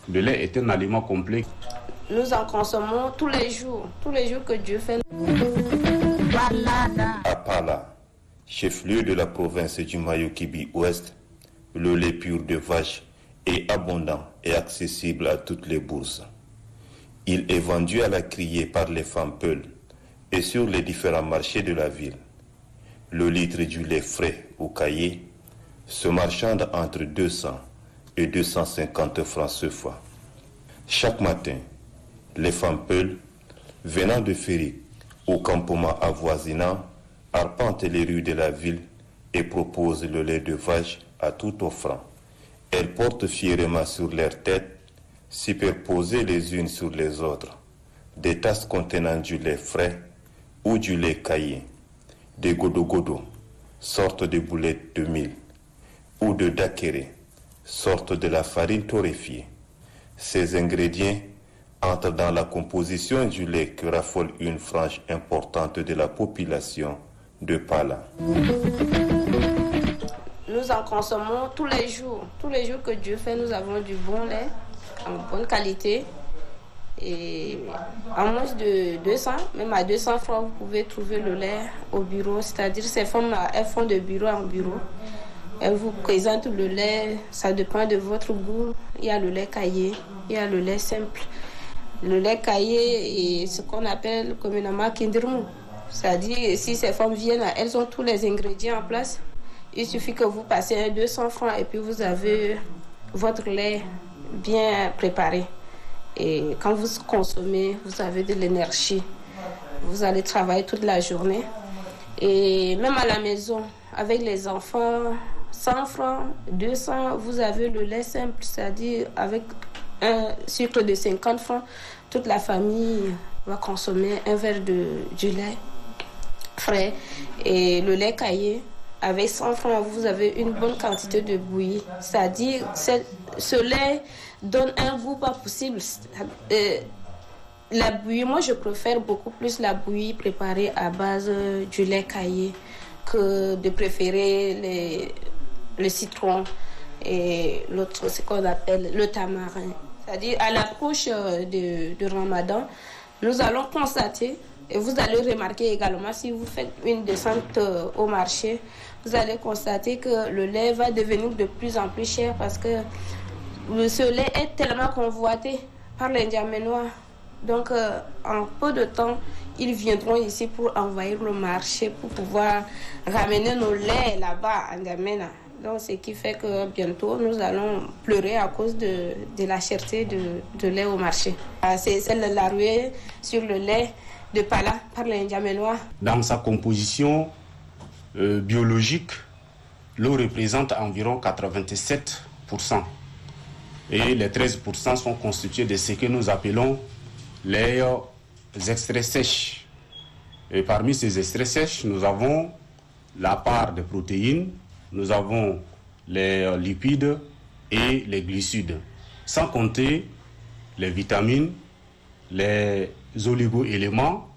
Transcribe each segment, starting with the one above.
Le lait est un aliment complet. Nous en consommons tous les jours que Dieu fait. À Pala, chef-lieu de la province du Mayo-Kibi Ouest, le lait pur de vache est abondant et accessible à toutes les bourses. Il est vendu à la criée par les femmes peules et sur les différents marchés de la ville. Le litre du lait frais ou caillé se marchande entre 200 et 250 francs CFA. Chaque matin, les femmes peules venant de Féry ou campement avoisinant arpentent les rues de la ville et proposent le lait de vache à tout offrant. Elles portent fièrement sur leurs têtes, superposées les unes sur les autres, des tasses contenant du lait frais ou du lait caillé, des godo-godo, sorte de boulettes de mil, ou de dakere, sorte de la farine torréfiée. Ces ingrédients entrent dans la composition du lait que raffole une frange importante de la population de Pala. Nous en consommons tous les jours que Dieu fait. Nous avons du bon lait en bonne qualité et en moins de 200, même à 200 francs, vous pouvez trouver le lait au bureau. C'est-à-dire ces femmes-là, elles font de bureau en bureau. Elles vous présentent le lait, ça dépend de votre goût. Il y a le lait caillé, il y a le lait simple. Le lait caillé est ce qu'on appelle communément kindirmou. C'est-à-dire si ces femmes viennent, elles ont tous les ingrédients en place. Il suffit que vous passez 200 francs et puis vous avez votre lait bien préparé. Et quand vous consommez, vous avez de l'énergie. Vous allez travailler toute la journée. Et même à la maison, avec les enfants, 100 francs, 200, vous avez le lait simple, c'est-à-dire avec un sucre de 50 francs, toute la famille va consommer un verre du lait frais. Et le lait caillé, avec 100 francs, vous avez une bonne quantité de bouillie. C'est-à-dire ce lait donne un goût pas possible. La bouillie, moi je préfère beaucoup plus la bouillie préparée à base du lait caillé que de préférer le citron et l'autre, ce qu'on appelle le tamarin. C'est-à-dire à l'approche de Ramadan, nous allons constater, et vous allez remarquer également si vous faites une descente au marché, vous allez constater que le lait va devenir de plus en plus cher parce que ce lait est tellement convoité par les N'Djamenois. Donc en peu de temps, ils viendront ici pour envahir le marché, pour pouvoir ramener nos laits là-bas à N'Djamena. Donc ce qui fait que bientôt, nous allons pleurer à cause de la cherté de lait au marché. C'est la ruée sur le lait de Pala par les N'Djamenois. Dans sa composition biologique, l'eau représente environ 87%. Et les 13% sont constitués de ce que nous appelons les extraits sèches. Et parmi ces extraits sèches, nous avons la part de protéines, nous avons les lipides et les glucides, sans compter les vitamines, les oligo-éléments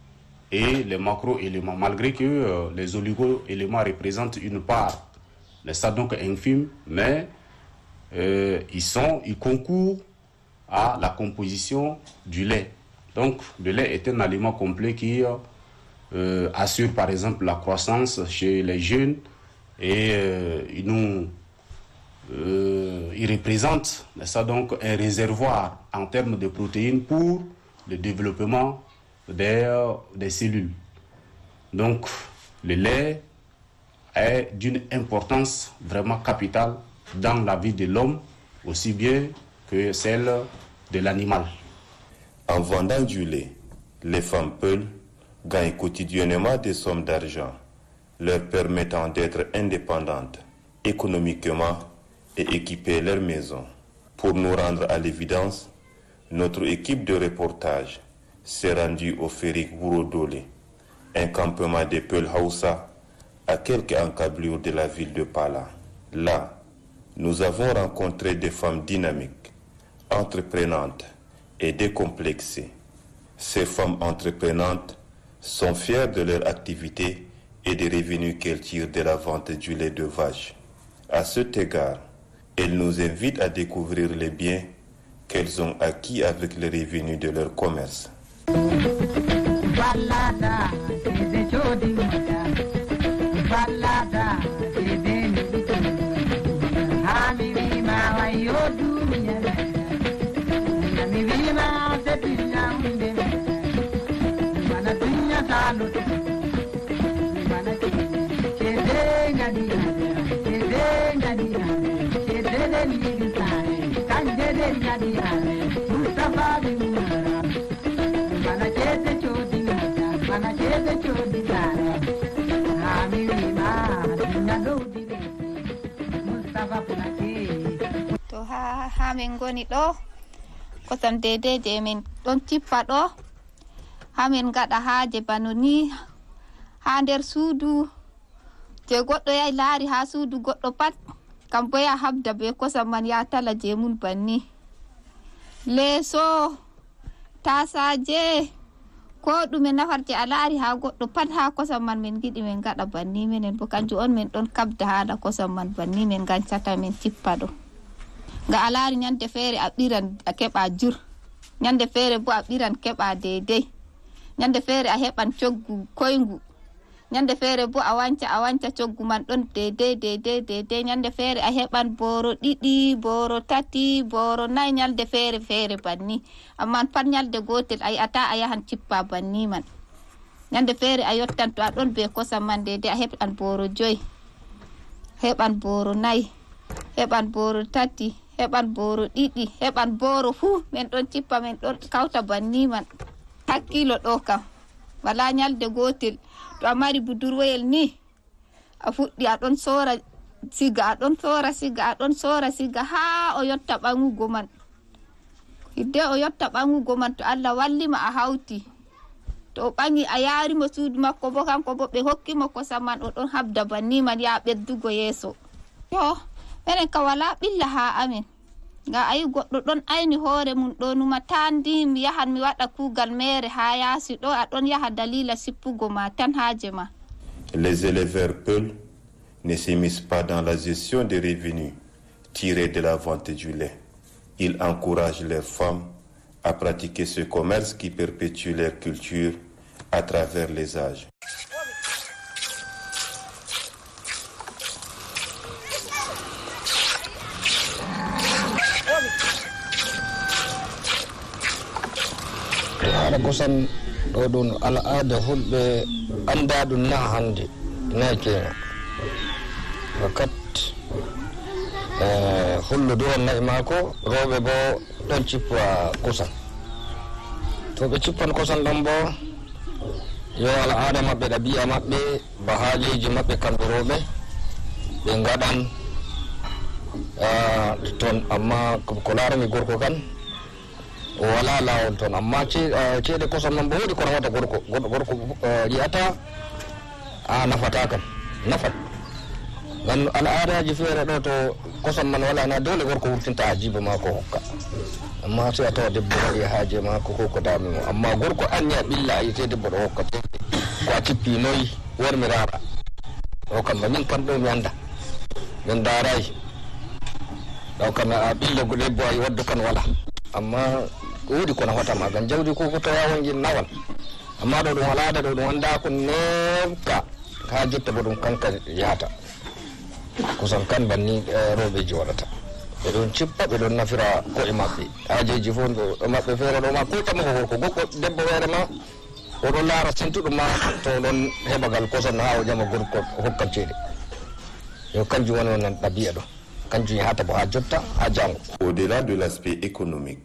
et les macro-éléments, malgré que les oligo-éléments représentent une part, n'est-ce donc infime, mais ils concourent à la composition du lait. Donc, le lait est un aliment complet qui assure par exemple la croissance chez les jeunes et il représente donc un réservoir en termes de protéines pour le développement des cellules. Donc, le lait est d'une importance vraiment capitale dans la vie de l'homme, aussi bien que celle de l'animal. En vendant du lait, les femmes peules gagnent quotidiennement des sommes d'argent, leur permettant d'être indépendantes économiquement et équiper leur maison. Pour nous rendre à l'évidence, notre équipe de reportage s'est rendue au Férik Bourodolé, un campement des Peuls Hausa à quelques encablures de la ville de Pala. Là, nous avons rencontré des femmes dynamiques, entreprenantes et décomplexées. Ces femmes entreprenantes sont fiers de leur activité et des revenus qu'elles tirent de la vente du lait de vache. À cet égard, elles nous invitent à découvrir les biens qu'elles ont acquis avec les revenus de leur commerce. To ha min goni ɗo kosam dede je min ɗon tippa ɗo ha min gaɗa haaje bano ni ha nder suudu je goɗɗo yahi laari ha suudu goɗɗo pat kam bo ya habda be kosam man ya tala je mun banni leeso tasaje ko ɗume nafarje a laari ha goɗɗo pat ha kosam man min giɗi min gaɗa banni minen bo kanjum on min ɗon kabda haala kosam man banni min gancata min tippa ɗo nga a laari nyande feere a ɓiran a keɓa jur nyande feere bo a ɓiran keɓa deydey nyande feere a heɓan coggu koyngu nyande feere bo a wanca coggu man ɗon deydey nyande feere a heɓan booro 2 booro 3 booro 4 nyalde feere banni amma pat nyalde gotel a yi'ata a yahan cippa banni man nyande feere a yottan to a ɗon be kosam man deydey a heɓan booro 5 heɓan booro 4 heɓan booro 3 heɓan booro 2 heɓan booro fuu min ɗon cippa min ɗon kawta banni man hakkilo ɗo kam wala nyalde gotel to a mari budurwoyel ni a fuɗɗi a ɗon soora siga ha o yotta ɓangugo man hidde o yotta ɓangugo man to Allah wallima a hawti to o ɓangi a yaarimo suudu makko bo kanko bo ɓe hokkimo kosam man o ɗon habda banni man ya ɓeddugo yeeso yo minen ka wala ɓilla ha amin nga ayi goɗɗo ɗon ayni hoore mum ɗo numa tandi mi yahan mi waɗa kuugal mere ha yaasi ɗo a ɗon yaha dalila sippugo ma tan haaje ma. Les éleveurs Peul ne s'immiscent pas dans la gestion des revenus tirés de la vente du lait. Ils encouragent leurs femmes à pratiquer ce commerce qui perpétue leur culture à travers les âges. ala kosan ɗo ɗum al'ada hulɓe anda ɗum na hande na kenan wakat hulludu on nayi maako rewɓe bo ɗon cippa kosan to ɓe cippan kosan ɗon bo yo al'ada maɓɓe ɗabi'a maɓɓe ba haaliji maɓɓe kamɓe rewɓe ɓe gaɗan ton amma ko larani gorko kan o wala lawol toon amma ceeɗe kosam noon bo woodi ko nawata gorko yiyata a nafata kam nafat gan al'adaji feere ɗo to kosam man wala na dole gorko wurtinta ha jiba ma ko hokka amma so a tawa debbo waɗi haaje ma ko dami mo amma gorko anni a ɓilla a yite debbo ɗo hokka ko a cippi noyi wormi rara o kam min kam ɗo mi anda min daarayi ɗo kam a ɓilla go debbo a waddu kan wala amma woodi ko nafata ma gan jawdi ko to yawon gin nawan amma ɗo ɗum al'ada ɗo ɗum wanda ko nemka ha jotta bo ɗum kanka yahata kusan kan banni rewɓeji waɗata ɓe ɗon cippa ɓe ɗon nafira koye maɓɓe hajeji fof ɗo maɓɓe feere ɗo ma ko tama ko gorko goɗɗo debbo feere ma oɗon laara sentuɗo ma to ɗon heɓagal kosan ha o ƴama gorko hokka ceeɗe yo kanjum woni onen ɗabi'a ɗo kanjum yahata bo ha jotta ha jango. Au-delà de l'aspect économique,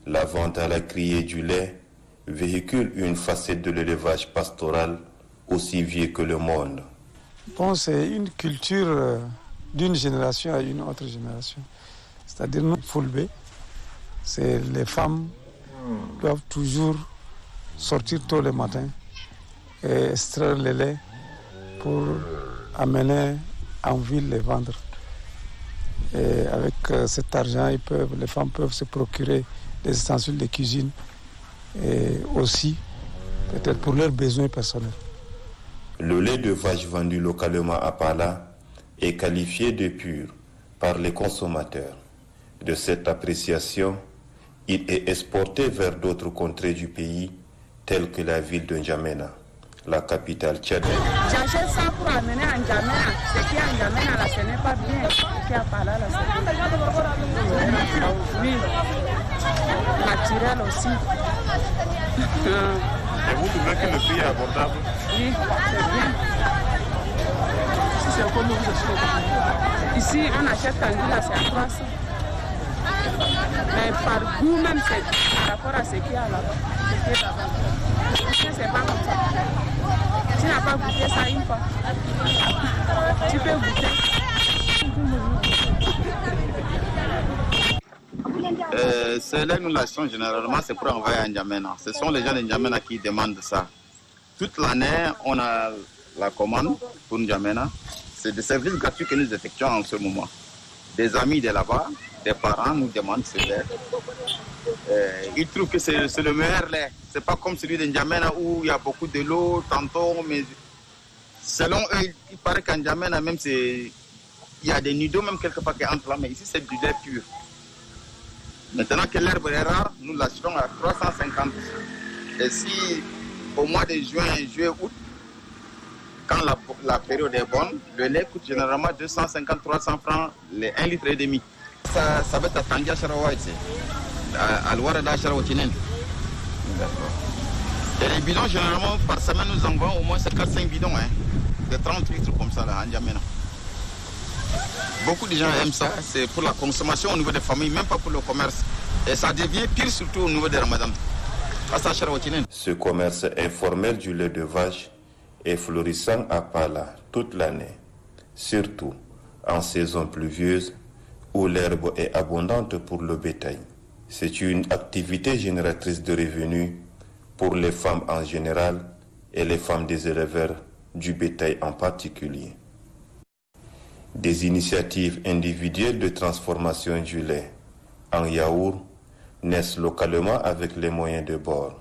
la vente à la criée du lait véhicule une facette de l'élevage pastoral aussi vieux que le monde. Bon, c'est une culture d'une génération à une autre génération. C'est-à-dire, nous, Fulbe, c'est les femmes doivent toujours sortir tôt le matin et extraire le lait pour amener en ville les vendre. Et avec cet argent, les femmes peuvent se procurer des ustensiles de cuisine et aussi peut-être pour leurs besoins personnels. Le lait de vache vendu localement à Pala est qualifié de pur par les consommateurs. De cette appréciation, il est exporté vers d'autres contrées du pays, telles que la ville de N'Djamena, la capitale tchadienne. J'achète ça pour amener à N'Djamena. Ce qui est à N'Djamena, là, ce n'est pas bien. Ce qui est à Pala, là, c'est bien. Oui, naturel aussi. Et vous trouvez que le prix est abordable? Oui, c'est bien. Ici, on achète Tanguy, là, c'est à 300. Mais par goût même, c'est par rapport à ce qu'il y a là-bas. Ici, c'est pas comme ça. Tu n'as pas goûté ça une fois. Tu peux goûter. C'est là nous l'achetons généralement, c'est pour envoyer à N'Djamena. Ce sont les gens de N'Djamena qui demandent ça. Toute l'année, on a la commande pour N'Djamena. C'est des services gratuits que nous effectuons en ce moment. Des amis de là-bas, des parents nous demandent ce lait. Ils trouvent que c'est le meilleur lait. C'est pas comme celui de N'Djamena où il y a beaucoup de l'eau, tantôt, mais selon eux, il paraît qu'en N'Djamena même il y a des nids d'eau même quelque part qui entrent là, mais ici c'est du lait pur. Maintenant que l'herbe est rare, nous l'achetons à 350. Et si au mois de juillet, août, quand la période est bonne, le lait coûte généralement 250-300 francs, les 1,5 litre. Ça va être à Tangia Charawa, à Louarada Charawatinen. Et les bidons, généralement, par semaine, nous envoyons au moins 4-5 bidons, hein, de 30 litres comme ça, là, à N'Djamena. Beaucoup de gens aiment ça, c'est pour la consommation au niveau des familles, même pas pour le commerce. Et ça devient pire surtout au niveau des Ramadan. Ce commerce informel du lait de vache est florissant à Pala toute l'année, surtout en saison pluvieuse où l'herbe est abondante pour le bétail. C'est une activité génératrice de revenus pour les femmes en général et les femmes des éleveurs du bétail en particulier. Des initiatives individuelles de transformation du lait en yaourt naissent localement avec les moyens de bord.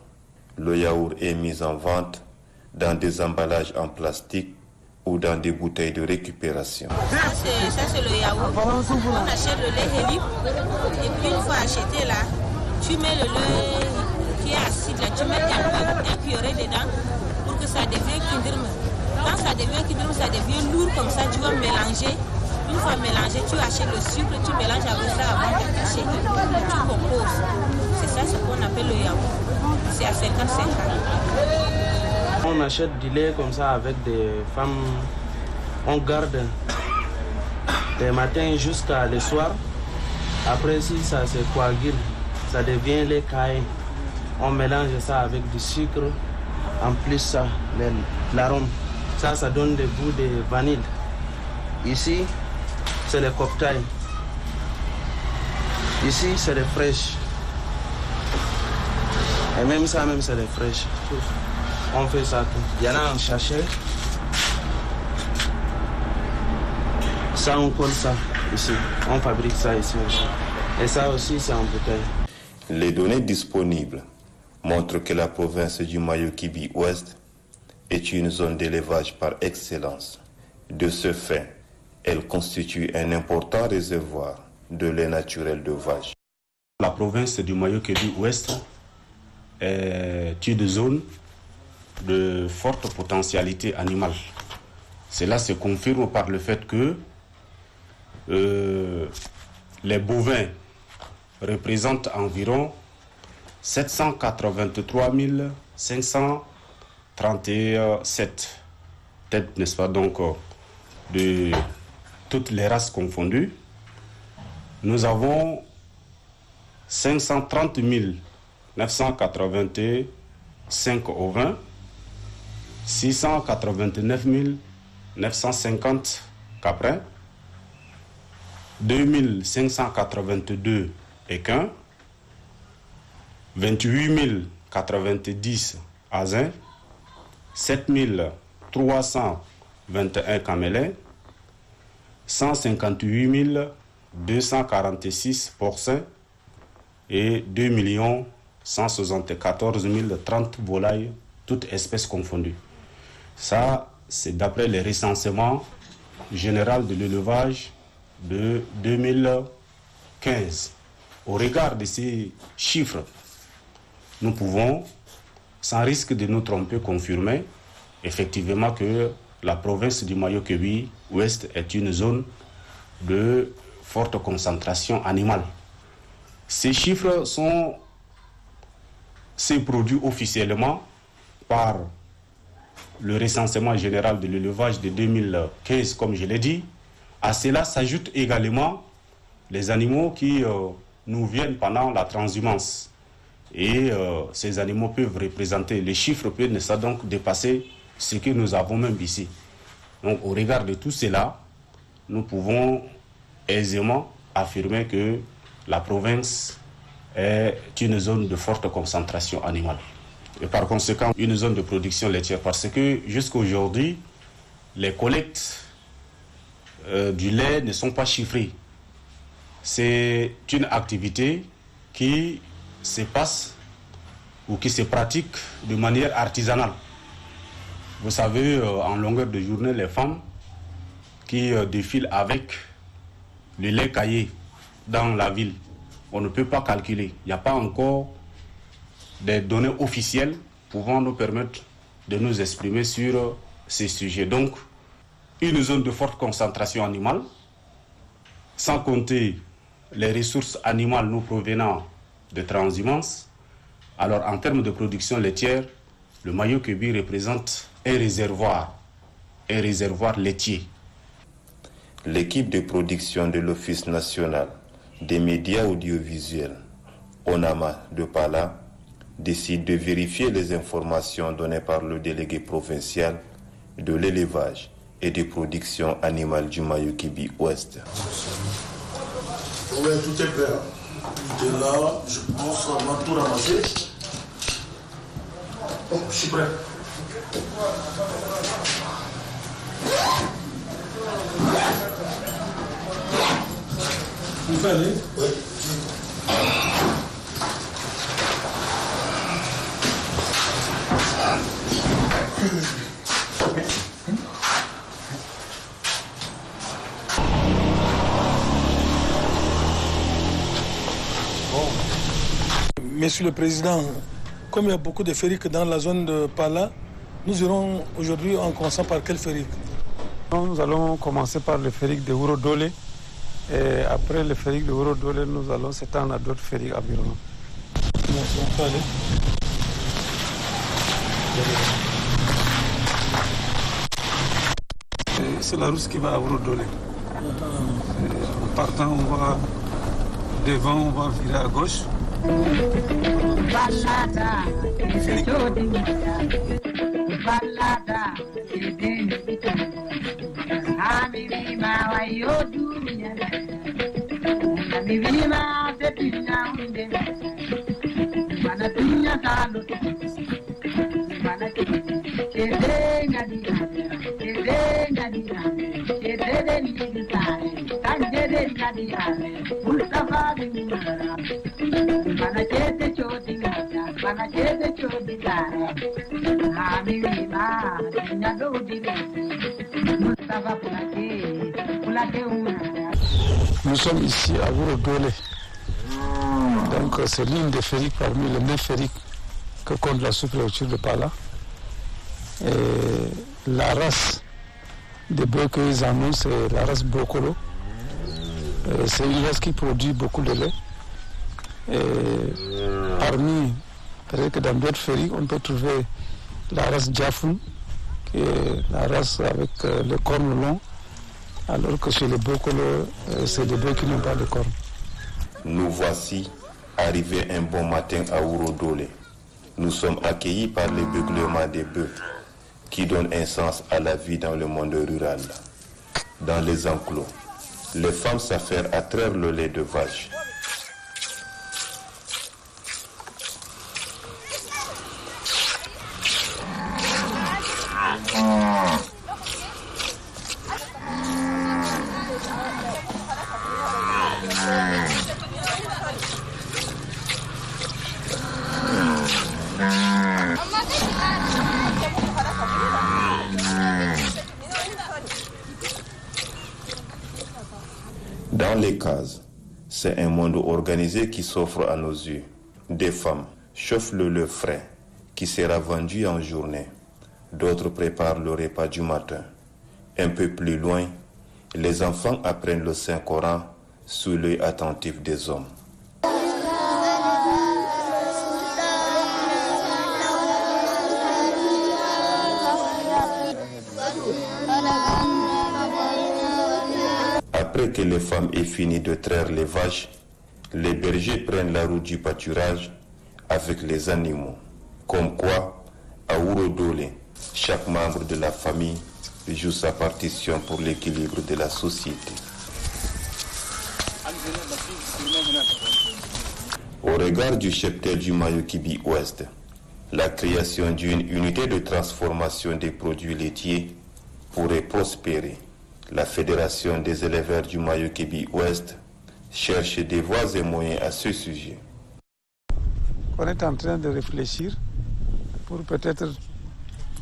Le yaourt est mis en vente dans des emballages en plastique ou dans des bouteilles de récupération. Ça c'est le yaourt. On achète le lait Hélip et puis une fois acheté là, tu mets le lait qui est acide là, tu mets un purée dedans pour que ça devienne kindirme. Quand ça devient kindirme, ça devient lourd comme ça, tu vas mélanger. Une fois mélangé, tu achètes le sucre, tu mélanges avec ça avant de cacher. Tu composes. C'est ça ce qu'on appelle le yaourt. C'est à 50-50. On achète du lait comme ça avec des femmes. On garde des matins jusqu'à le soir. Après, si ça se coagule, ça devient lait caillé. On mélange ça avec du sucre. En plus, ça, l'arôme. Ça donne des goûts de vanille. Ici, c'est le cocktail. Ici, c'est les fraîches. Et même ça, c'est les fraîches. On fait ça tout. Il y en a en sachet. Ça, on colle ça ici. On fabrique ça ici aussi. Et ça aussi, c'est en bouteille. Les données disponibles montrent que la province du Mayo-Kibi-Ouest est une zone d'élevage par excellence. De ce fait, elle constitue un important réservoir de lait naturel de vache. La province du Mayo-Kibi-Ouest est une zone de forte potentialité animale. Cela se confirme par le fait que les bovins représentent environ 783 537 têtes, n'est-ce pas, donc de toutes les races confondues. Nous avons 530 985 ovins, 689 950 caprins, 2582 équins, 28 090 asins, 7321 camélins, 158 246 porcins et 2 174 030 volailles toutes espèces confondues. Ça, c'est d'après les recensements général de l'élevage de 2015. Au regard de ces chiffres, nous pouvons, sans risque de nous tromper, confirmer effectivement que la province du Mayo-Kébi Ouest est une zone de forte concentration animale. Ces chiffres sont produits officiellement par le recensement général de l'élevage de 2015, comme je l'ai dit. À cela s'ajoutent également les animaux qui nous viennent pendant la transhumance. Et ces animaux peuvent représenter, les chiffres peuvent donc dépasser ce que nous avons même ici. Donc au regard de tout cela, nous pouvons aisément affirmer que la province est une zone de forte concentration animale. Et par conséquent, une zone de production laitière, parce que jusqu'à aujourd'hui, les collectes du lait ne sont pas chiffrées. C'est une activité qui se passe ou qui se pratique de manière artisanale. Vous savez, en longueur de journée, les femmes qui défilent avec le lait caillé dans la ville, on ne peut pas calculer. Il n'y a pas encore des données officielles pouvant nous permettre de nous exprimer sur ces sujets. Donc, une zone de forte concentration animale, sans compter les ressources animales nous provenant de transhumance. Alors, en termes de production laitière, le Mayo-Kébi représente un réservoir laitier. L'équipe de production de l'Office national des médias audiovisuels, ONAMA de Pala, décide de vérifier les informations données par le délégué provincial de l'élevage et des productions animales du Mayo-Kébi Ouest. Oui, tout est prêt. De là, je pense qu'on va tout ramasser. Oh, je suis prêt. Vous pouvez aller? Oui. Monsieur le Président, comme il y a beaucoup de ferriques dans la zone de Pala, nous irons aujourd'hui en commençant par quel ferrique? Nous allons commencer par le ferrique de Ouro Dole. Et après le ferrique de Ouro Dole, nous allons s'étendre à d'autres ferriques environnants. On peut aller. C'est la route qui va à Ouro Dole. En partant, on va devant, on va virer à gauche. Balada, balada, Nous sommes ici à Ouro Dole. Donc c'est l'une des ferriques parmi les 9 ferriques que compte la sous-préfecture de Pala. Et la race des bœufs qu'ils annoncent, c'est la race Bokolo. C'est une race qui produit beaucoup de lait. Et parmi, peut-être que dans d'autres ferriques, on peut trouver la race Djafoun, qui est la race avec les cornes longs, alors que chez les Bokolo, c'est des bœufs qui n'ont pas de cornes. Nous voici arrivés un bon matin à Ouro Dole. Nous sommes accueillis par les beuglements des bœufs, qui donnent un sens à la vie dans le monde rural. Dans les enclos, les femmes s'affairent à traire le lait de vache. C'est un monde organisé qui s'offre à nos yeux. Des femmes chauffent le lait frais qui sera vendu en journée. D'autres préparent le repas du matin. Un peu plus loin, les enfants apprennent le Saint-Coran sous l'œil attentif des hommes. Après que les femmes aient fini de traire les vaches, les bergers prennent la route du pâturage avec les animaux. Comme quoi, à Ourodole, chaque membre de la famille joue sa partition pour l'équilibre de la société. Au regard du cheptel du Mayo-Kibi Ouest, la création d'une unité de transformation des produits laitiers pourrait prospérer. La Fédération des éleveurs du Mayo-Kibi Ouest cherche des voies et moyens à ce sujet. On est en train de réfléchir pour peut-être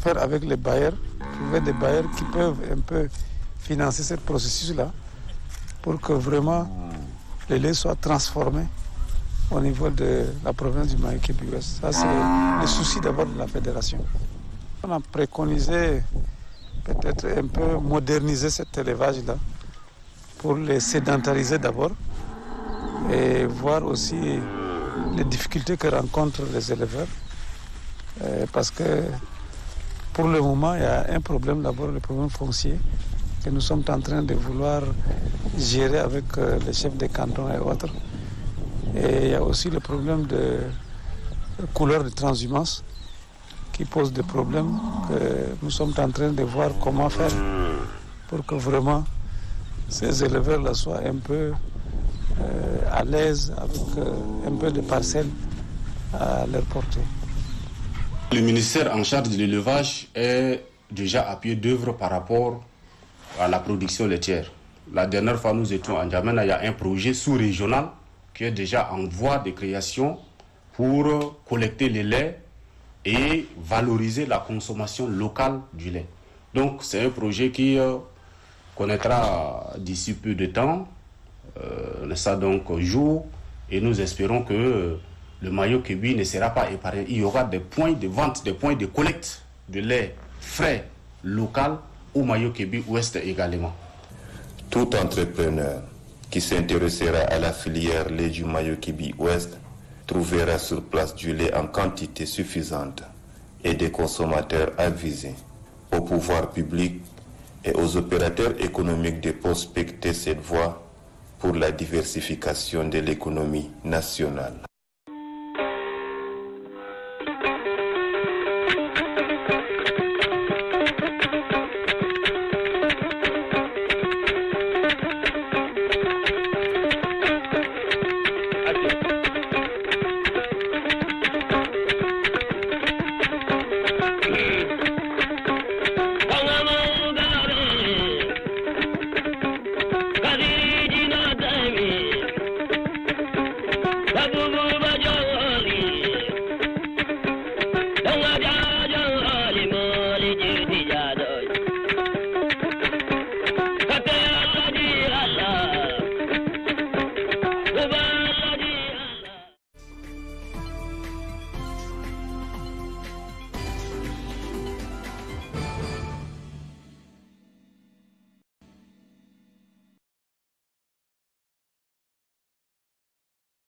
faire avec les bailleurs, trouver des bailleurs qui peuvent un peu financer ce processus-là pour que vraiment le lait soit transformé au niveau de la province du Mayo-Kibi Ouest. Ça, c'est le souci d'abord de la fédération. On a préconisé peut-être un peu moderniser cet élevage-là pour les sédentariser d'abord et voir aussi les difficultés que rencontrent les éleveurs. Parce que pour le moment, il y a un problème d'abord, le problème foncier, que nous sommes en train de vouloir gérer avec les chefs des cantons et autres. Et il y a aussi le problème de couleur de transhumance qui pose des problèmes que nous sommes en train de voir comment faire pour que vraiment ces éleveurs-là soient un peu à l'aise avec un peu de parcelles à leur portée. Le ministère en charge de l'élevage est déjà à pied d'œuvre par rapport à la production laitière. La dernière fois, nous étions en N'Djamena, il y a un projet sous-régional qui est déjà en voie de création pour collecter les laits et valoriser la consommation locale du lait. Donc c'est un projet qui connaîtra d'ici peu de temps, ça donc jour, et nous espérons que le Mayo-Kibi ne sera pas épargné. Il y aura des points de vente, des points de collecte de lait frais local au Mayo-Kibi Ouest également. Tout entrepreneur qui s'intéressera à la filière lait du Mayo-Kibi Ouest trouvera sur place du lait en quantité suffisante et des consommateurs avisés. Au pouvoir public et aux opérateurs économiques de prospecter cette voie pour la diversification de l'économie nationale.